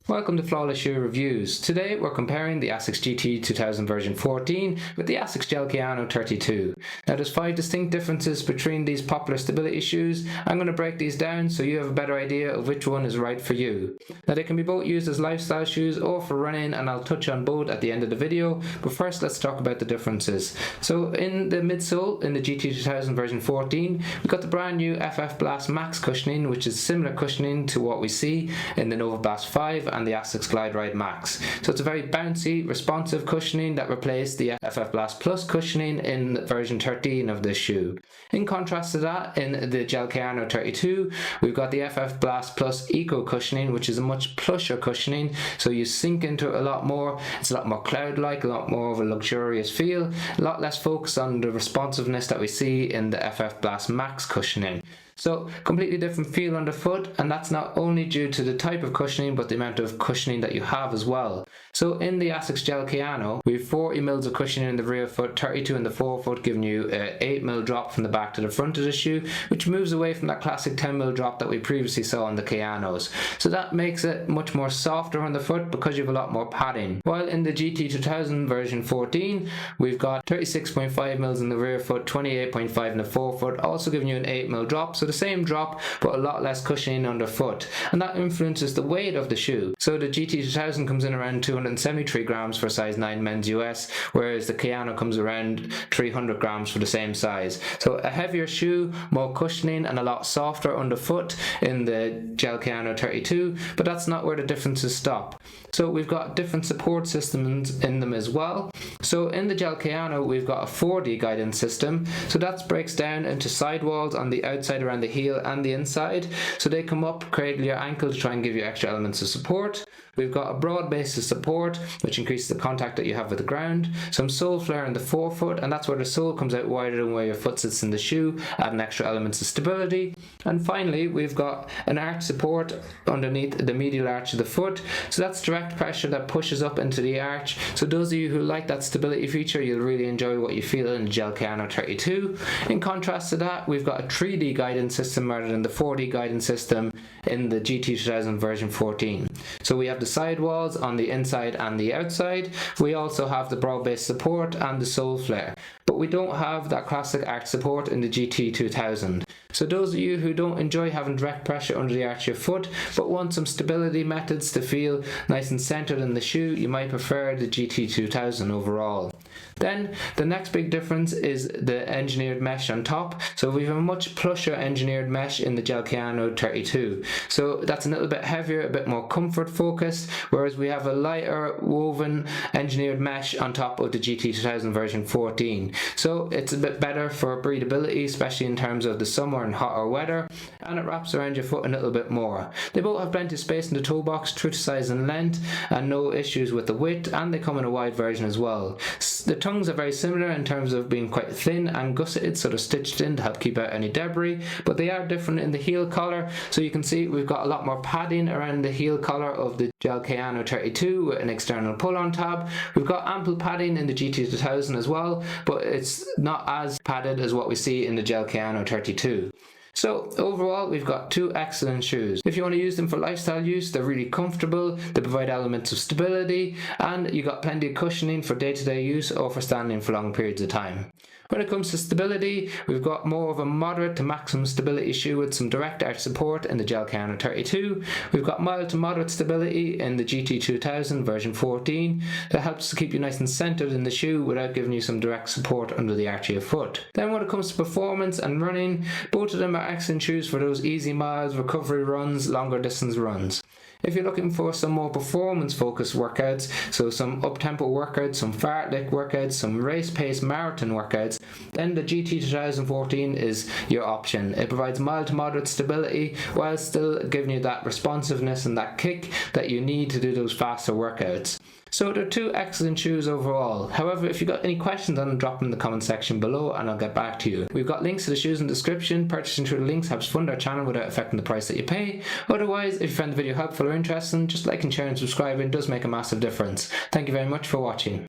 Welcome to Flawless Shoe Reviews. Today we're comparing the Asics GT-2000 version 14 with the Asics Gel-Kayano 32. Now there's 5 distinct differences between these popular stability shoes. I'm going to break these down so you have a better idea of which one is right for you. Now they can be both used as lifestyle shoes or for running, and I'll touch on both at the end of the video, but first let's talk about the differences. So in the midsole, in the GT-2000 version 14, we've got the brand new FF Blast Max cushioning, which is similar cushioning to what we see in the Nova Blast 5 and the Asics Glide Ride Max. So it's a very bouncy, responsive cushioning that replaced the FF Blast Plus cushioning in version 13 of this shoe. In contrast to that, in the Gel-Kayano 32, we've got the FF Blast Plus Eco cushioning, which is a much plusher cushioning, so you sink into it a lot more. It's a lot more cloud-like, a lot more of a luxurious feel, a lot less focused on the responsiveness that we see in the FF Blast Max cushioning. So completely different feel underfoot, and that's not only due to the type of cushioning but the amount of cushioning that you have as well. So in the Asics Gel-Kayano, we have 40 mils of cushioning in the rear foot, 32 in the forefoot, giving you an 8 mil drop from the back to the front of the shoe, which moves away from that classic 10 mil drop that we previously saw on the Kayanos. So that makes it much more softer on the foot because you have a lot more padding. While in the GT-2000 version 14, we've got 36.5 mils in the rear foot, 28.5 in the forefoot, also giving you an 8 mil drop. So the same drop but a lot less cushioning underfoot, and that influences the weight of the shoe. So the GT-2000 comes in around 273 grams for size 9 men's US, whereas the Kayano comes around 300 grams for the same size. So a heavier shoe, more cushioning and a lot softer underfoot in the Gel-Kayano 32, but that's not where the differences stop. So we've got different support systems in them as well. So in the Gel-Kayano we've got a 4D guidance system, so that breaks down into sidewalls on the outside around the heel and the inside, so they come up, cradle your ankle to try and give you extra elements of support. We've got a broad base of support, which increases the contact that you have with the ground. Some sole flare in the forefoot, and that's where the sole comes out wider than where your foot sits in the shoe, adding extra elements of stability. And finally, we've got an arch support underneath the medial arch of the foot, so that's direct pressure that pushes up into the arch. So those of you who like that stability feature, you'll really enjoy what you feel in the Gel-Kayano 32. In contrast to that, we've got a 3D guidance system rather than the 4D guidance system in the GT-2000 version 14. So we have the sidewalls on the inside and the outside. We also have the broad base support and the sole flare, but we don't have that classic arch support in the GT-2000. So those of you who don't enjoy having direct pressure under the arch of your foot but want some stability methods to feel nice and centered in the shoe, you might prefer the GT-2000 overall. Then the next big difference is the engineered mesh on top. So we have a much plusher engineered mesh in the Gel-Kayano 32. So that's a little bit heavier, a bit more comfort focused, whereas we have a lighter woven engineered mesh on top of the GT-2000 version 14. So it's a bit better for breathability, especially in terms of the summer and hotter weather, and it wraps around your foot a little bit more. They both have plenty of space in the toe box, true to size and length, and no issues with the width, and they come in a wide version as well. The tongues are very similar in terms of being quite thin and gusseted, so they're stitched in to help keep out any debris, but they are different in the heel collar. So you can see we've got a lot more padding around the heel collar of the Gel-Kayano 32 with an external pull-on tab. We've got ample padding in the GT-2000 as well, but it's not as padded as what we see in the Gel-Kayano 32. So overall, we've got two excellent shoes. If you want to use them for lifestyle use, they're really comfortable, they provide elements of stability, and you got plenty of cushioning for day-to-day use or for standing for long periods of time. When it comes to stability, we've got more of a moderate to maximum stability shoe with some direct arch support in the Gel-Kayano 32. We've got mild to moderate stability in the GT-2000 version 14 that helps to keep you nice and centered in the shoe without giving you some direct support under the arch of your foot. Then when it comes to performance and running, both of them are excellent shoes for those easy miles, recovery runs, longer distance runs. If you're looking for some more performance focused workouts, so some up-tempo workouts, some fartlek workouts, some race pace marathon workouts, then the GT-2014 is your option. It provides mild to moderate stability while still giving you that responsiveness and that kick that you need to do those faster workouts. So they're two excellent shoes overall. However, if you've got any questions on them, drop them in the comment section below and I'll get back to you. We've got links to the shoes in the description. Purchasing through the links helps fund our channel without affecting the price that you pay. Otherwise, if you found the video helpful or interesting, just like and share and subscribing does make a massive difference. Thank you very much for watching.